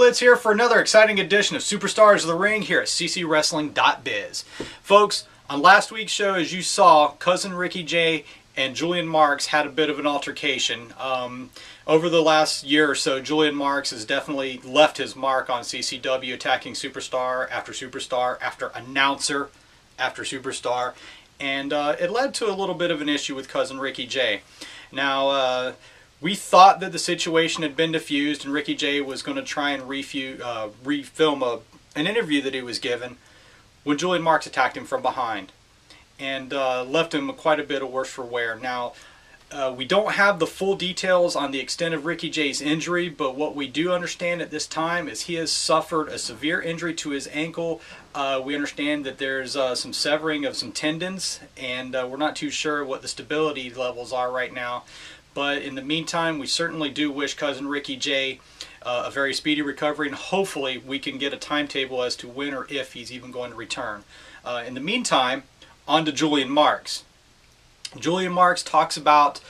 Blitz here for another exciting edition of Superstars of the Ring here at ccwrestling.biz. Folks, on last week's show, as you saw, Cousin Ricky J and Julian Marks had a bit of an altercation. Over the last year or so, Julian Marks has definitely left his mark on CCW, attacking superstar after announcer after superstar, and it led to a little bit of an issue with Cousin Ricky J. Now, we thought that the situation had been diffused and Ricky J was going to try and refilm an interview that he was given when Julian Marks attacked him from behind and left him quite a bit of worse for wear. Now, we don't have the full details on the extent of Ricky J's injury, but what we do understand at this time is he has suffered a severe injury to his ankle. We understand that there's some severing of some tendons, and we're not too sure what the stability levels are right now. But in the meantime, we certainly do wish Cousin Ricky J a very speedy recovery, and hopefully we can get a timetable as to when or if he's even going to return. In the meantime, on to Julian Marks. Julian Marks talks about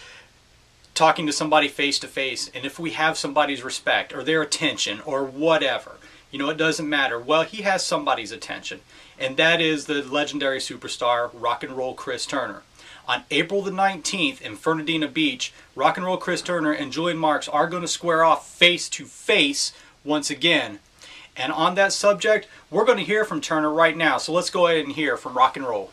talking to somebody face to face, and if we have somebody's respect or their attention or whatever, you know, it doesn't matter. Well, he has somebody's attention, and that is the legendary superstar Rock and Roll Chris Turner. On April the 19th in Fernandina Beach, Rock and Roll Chris Turner and Julian Marks are going to square off face to face once again. And on that subject, we're going to hear from Turner right now. So let's go ahead and hear from Rock and Roll.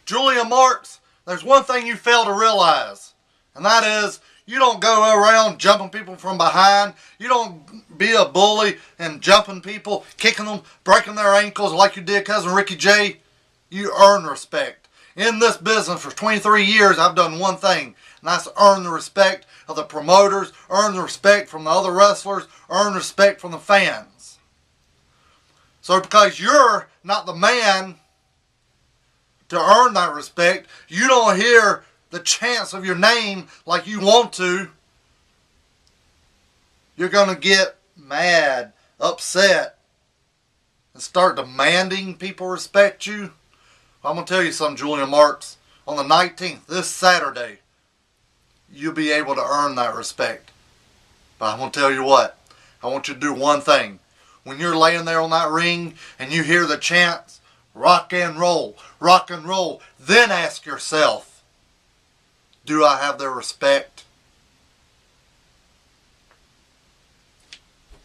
Julian Marks, there's one thing you fail to realize, and that is you don't go around jumping people from behind. You don't be a bully and jumping people, kicking them, breaking their ankles like you did Cousin Ricky J. You earn respect. In this business for 23 years, I've done one thing, and that's earn the respect of the promoters, earn the respect from the other wrestlers, earn respect from the fans. So because you're not the man to earn that respect, you don't hear the chants of your name like you want to, you're going to get mad, upset, and start demanding people respect you. I'm going to tell you something, Julian Marks. On the 19th, this Saturday, you'll be able to earn that respect. But I'm going to tell you what. I want you to do one thing. When you're laying there on that ring and you hear the chants, rock and roll, then ask yourself, do I have their respect?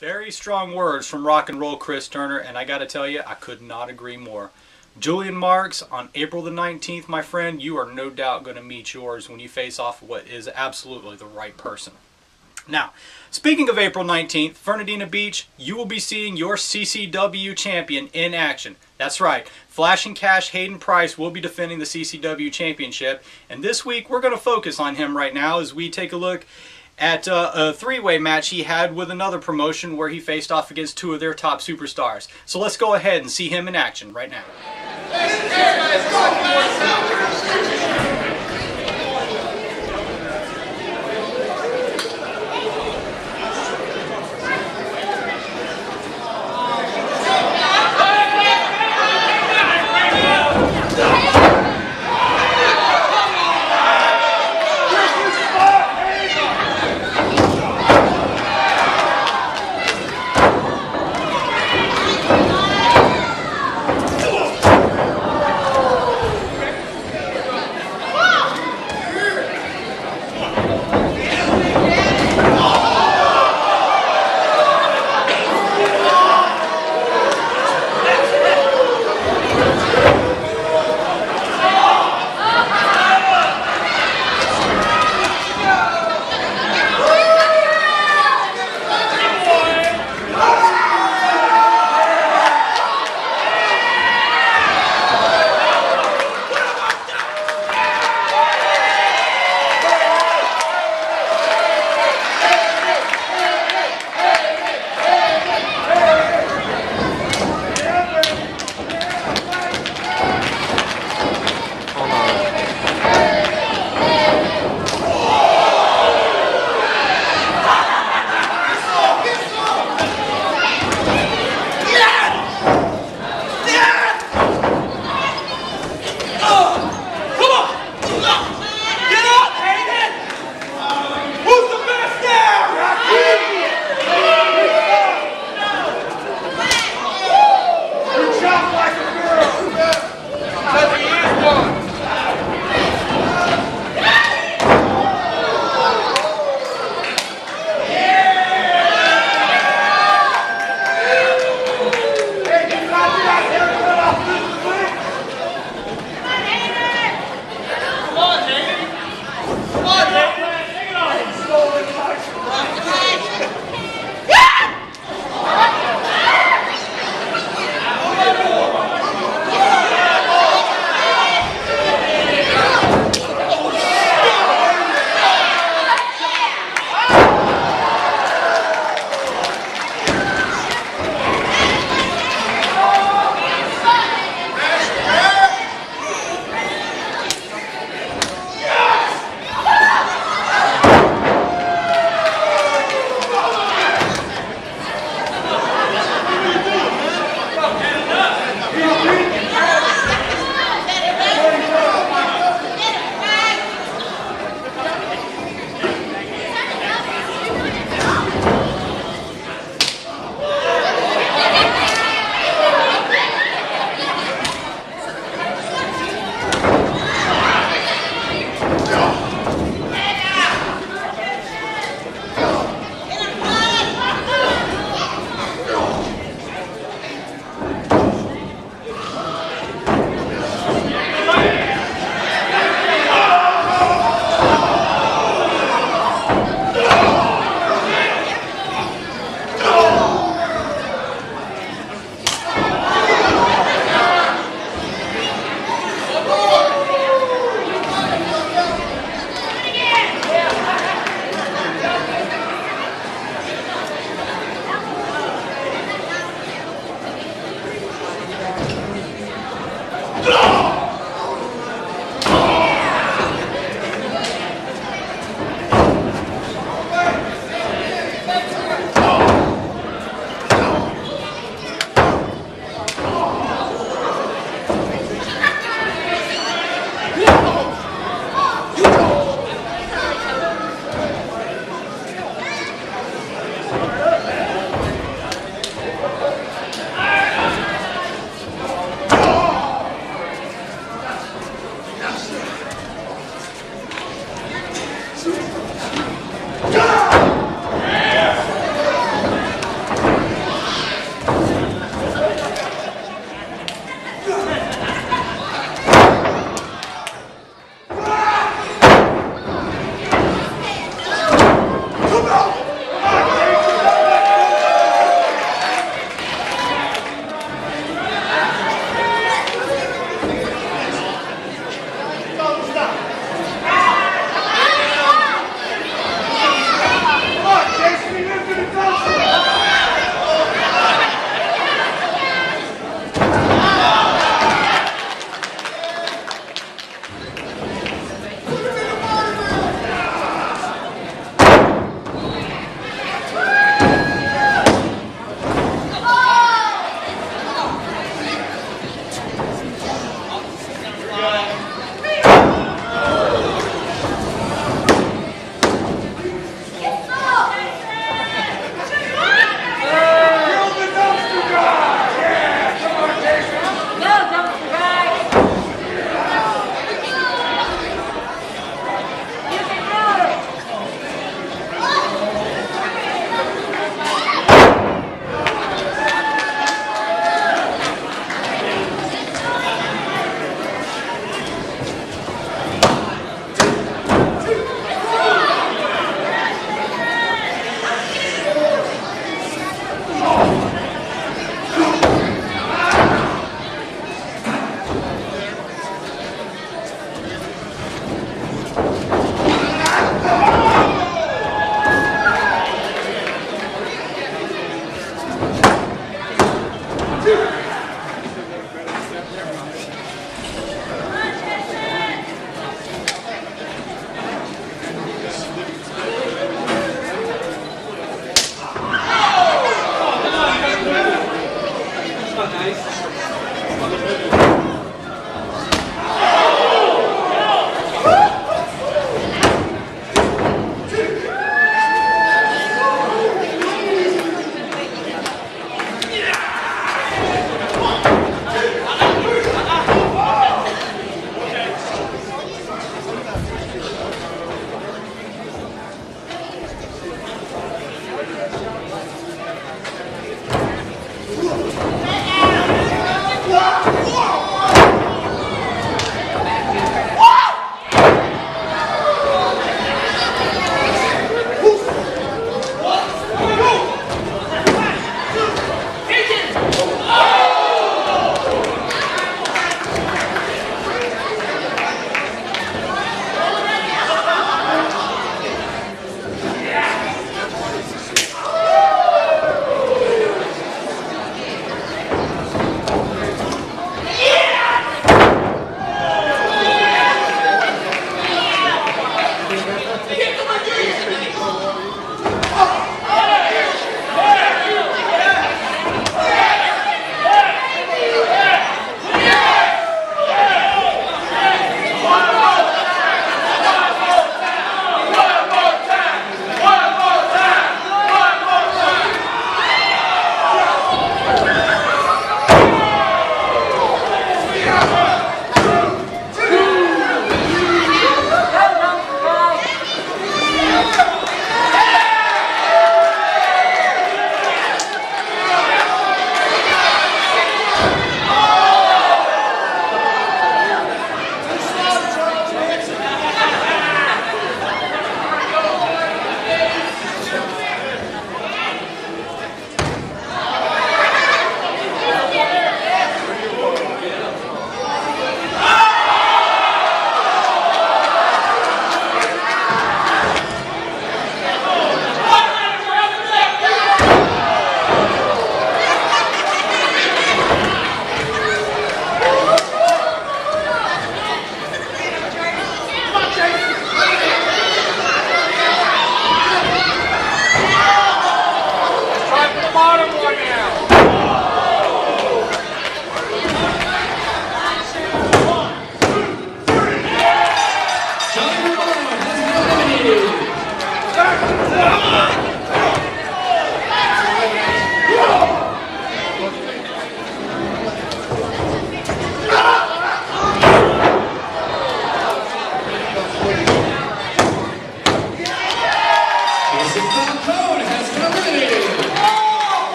Very strong words from Rock and Roll Chris Turner, and I got to tell you, I could not agree more. Julian Marks, on April the 19th, my friend, you are no doubt going to meet yours when you face off what is absolutely the right person. Now, speaking of April 19th, Fernandina Beach, you will be seeing your CCW champion in action. That's right, Flashing Cash Hayden Price will be defending the CCW championship, and this week we're going to focus on him right now as we take a look at a three-way match he had with another promotion where he faced off against two of their top superstars. So let's go ahead and see him in action right now.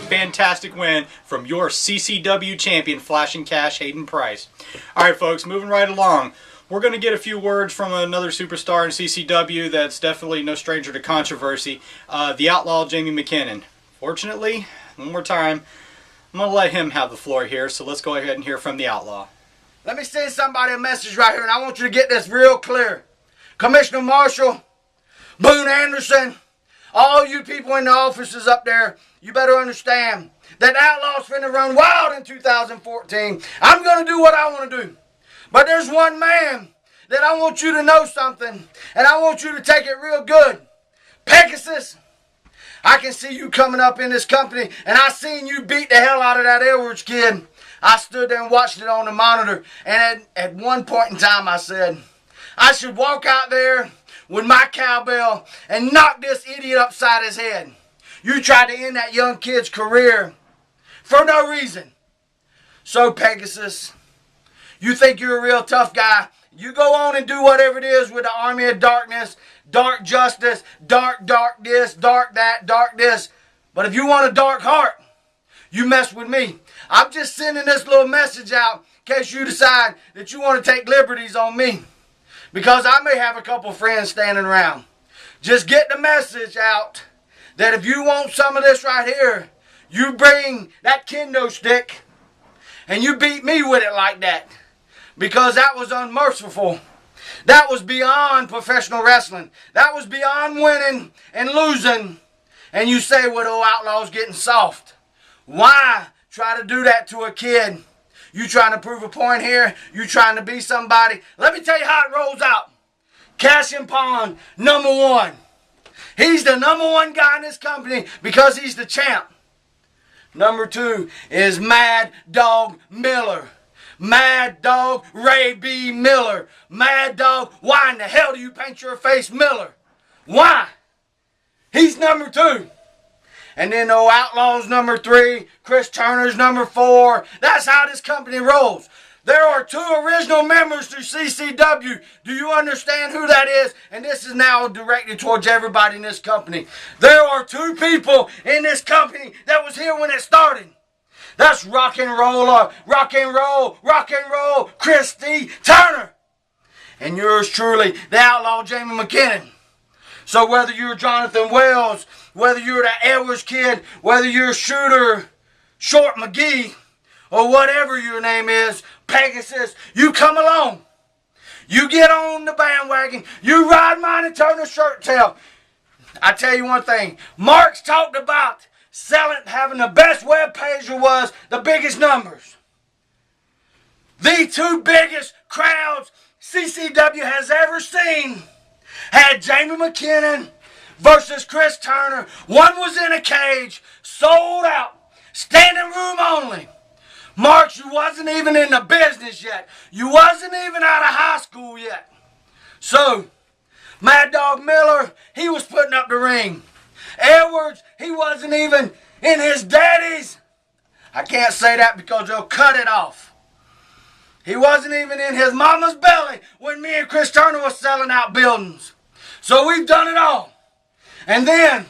Fantastic win from your CCW champion, Flashing Cash Hayden Price. Alright folks, moving right along. We're going to get a few words from another superstar in CCW that's definitely no stranger to controversy, the Outlaw Jamie McKinnon. Fortunately, one more time, I'm going to let him have the floor here, so let's go ahead and hear from the Outlaw. Let me send somebody a message right here, and I want you to get this real clear. Commissioner Marshall, Boone Anderson, All you people in the offices up there, you better understand that Outlaw's finna run wild in 2014. I'm going to do what I want to do. But there's one man that I want you to know something, and I want you to take it real good. Pegasus, I can see you coming up in this company, and I seen you beat the hell out of that Edwards kid. I stood there and watched it on the monitor, and at one point in time I said, I should walk out there with my cowbell and knock this idiot upside his head. You tried to end that young kid's career for no reason. So Pegasus, you think you're a real tough guy. You go on and do whatever it is with the Army of Darkness, dark justice, dark this, dark that, dark this. But if you want a dark heart, you mess with me. I'm just sending this little message out in case you decide that you want to take liberties on me. Because I may have a couple friends standing around. Just get the message out that if you want some of this right here, you bring that kendo stick and you beat me with it like that. Because that was unmerciful. That was beyond professional wrestling. That was beyond winning and losing. And you say, well, the Outlaw's getting soft. Why try to do that to a kid? You trying to prove a point here? You trying to be somebody? Let me tell you how it rolls out. Cassian Pond, number one. He's the number one guy in this company because he's the champ. Number two is Mad Dog Miller. Mad Dog Ray B. Miller. Mad Dog, why in the hell do you paint your face Miller? Why? He's number two. And then the Outlaw's number three. Chris Turner's number four. That's how this company rolls. There are two original members to CCW. Do you understand who that is? And this is now directed towards everybody in this company. There are two people in this company that was here when it started. That's rock and roll, Christy Turner. And yours truly, the Outlaw Jamie McKinnon. So whether you're Jonathan Wells, whether you're the Edwards kid, whether you're Shooter Short McGee, or whatever your name is, Pegasus, you come along. You get on the bandwagon. You ride mine and turn the shirt tail. I tell you one thing. Mark's talked about having the best web page there was, the biggest numbers. The two biggest crowds CCW has ever seen had Jamie McKinnon versus Chris Turner. One was in a cage, sold out, standing room only. Marks, you wasn't even in the business yet. You wasn't even out of high school yet. So, Mad Dog Miller, he was putting up the ring. Edwards, he wasn't even in his daddy's. I can't say that because they'll cut it off. He wasn't even in his mama's belly when me and Chris Turner was selling out buildings. So we've done it all. And then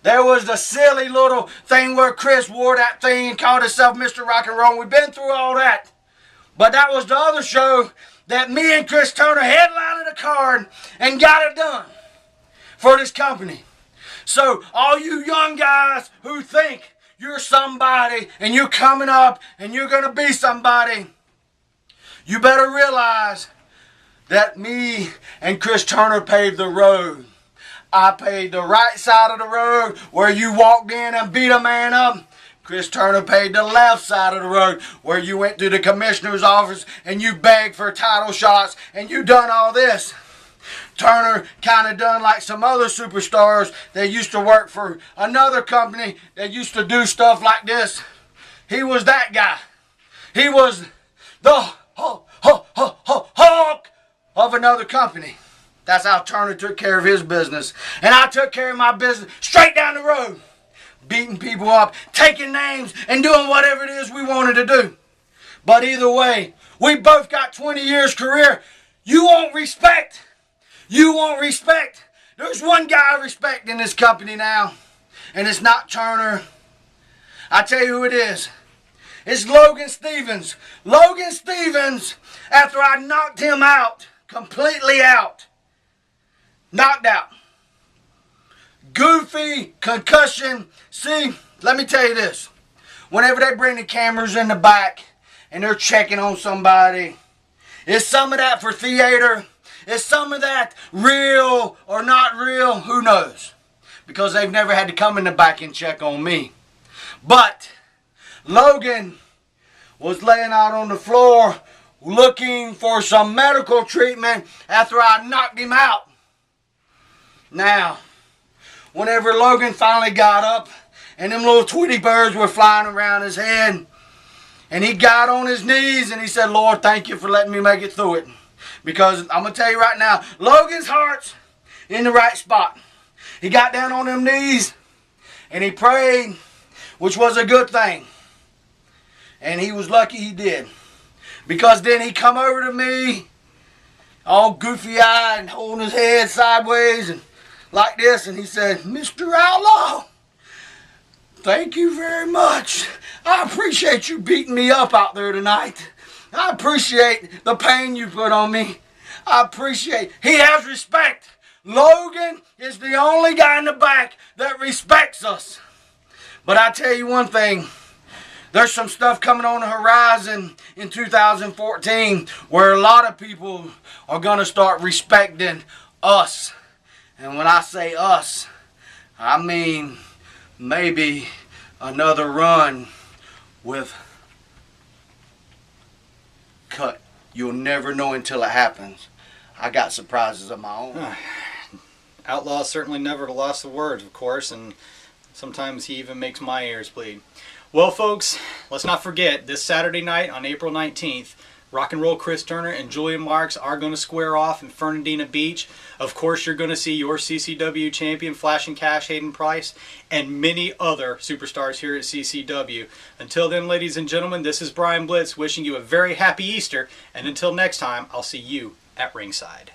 there was the silly little thing where Chris wore that thing and called himself Mr. Rock and Roll. We've been through all that. But that was the other show that me and Chris Turner headlined the card and got it done for this company. So all you young guys who think you're somebody and you're coming up and you're going to be somebody, you better realize that me and Chris Turner paved the road. I paved the right side of the road where you walked in and beat a man up. Chris Turner paved the left side of the road where you went to the commissioner's office and you begged for title shots and you done all this. Turner kind of done like some other superstars that used to work for another company that used to do stuff like this. He was that guy. He was the Hulk of another company. That's how Turner took care of his business. And I took care of my business straight down the road. Beating people up, taking names, and doing whatever it is we wanted to do. But either way, we both got 20 years career. You won't respect. You won't respect. There's one guy I respect in this company now. And it's not Turner. I tell you who it is. It's Logan Stevens. Logan Stevens, after I knocked him out, completely out. Knocked out. Goofy, concussion. See, let me tell you this. Whenever they bring the cameras in the back and they're checking on somebody, is some of that for theater? Is some of that real or not real? Who knows? because they've never had to come in the back and check on me. But Logan was laying out on the floor looking for some medical treatment after I knocked him out. Now, whenever Logan finally got up and them little Tweety birds were flying around his head, and he got on his knees and he said, Lord, thank you for letting me make it through it. Because I'm going to tell you right now, Logan's heart's in the right spot. He got down on them knees and he prayed, which was a good thing. And he was lucky he did. Because then he come over to me, all goofy-eyed and holding his head sideways and like this, and he said, Mr. Outlaw, thank you very much. I appreciate you beating me up out there tonight. I appreciate the pain you put on me. I appreciate. He has respect. Logan is the only guy in the back that respects us. But I tell you one thing. There's some stuff coming on the horizon in 2014 where a lot of people are going to start respecting us. And when I say us, I mean maybe another run with Cut. You'll never know until it happens. I got surprises of my own. Outlaw certainly never lost the words, of course, and sometimes he even makes my ears bleed. Well, folks, let's not forget, this Saturday night on April 19th, Rock and Roll Chris Turner and Julian Marks are going to square off in Fernandina Beach. Of course, you're going to see your CCW champion, Flash and Cash Hayden Price, and many other superstars here at CCW. Until then, ladies and gentlemen, this is Brian Blitz wishing you a very happy Easter, and until next time, I'll see you at ringside.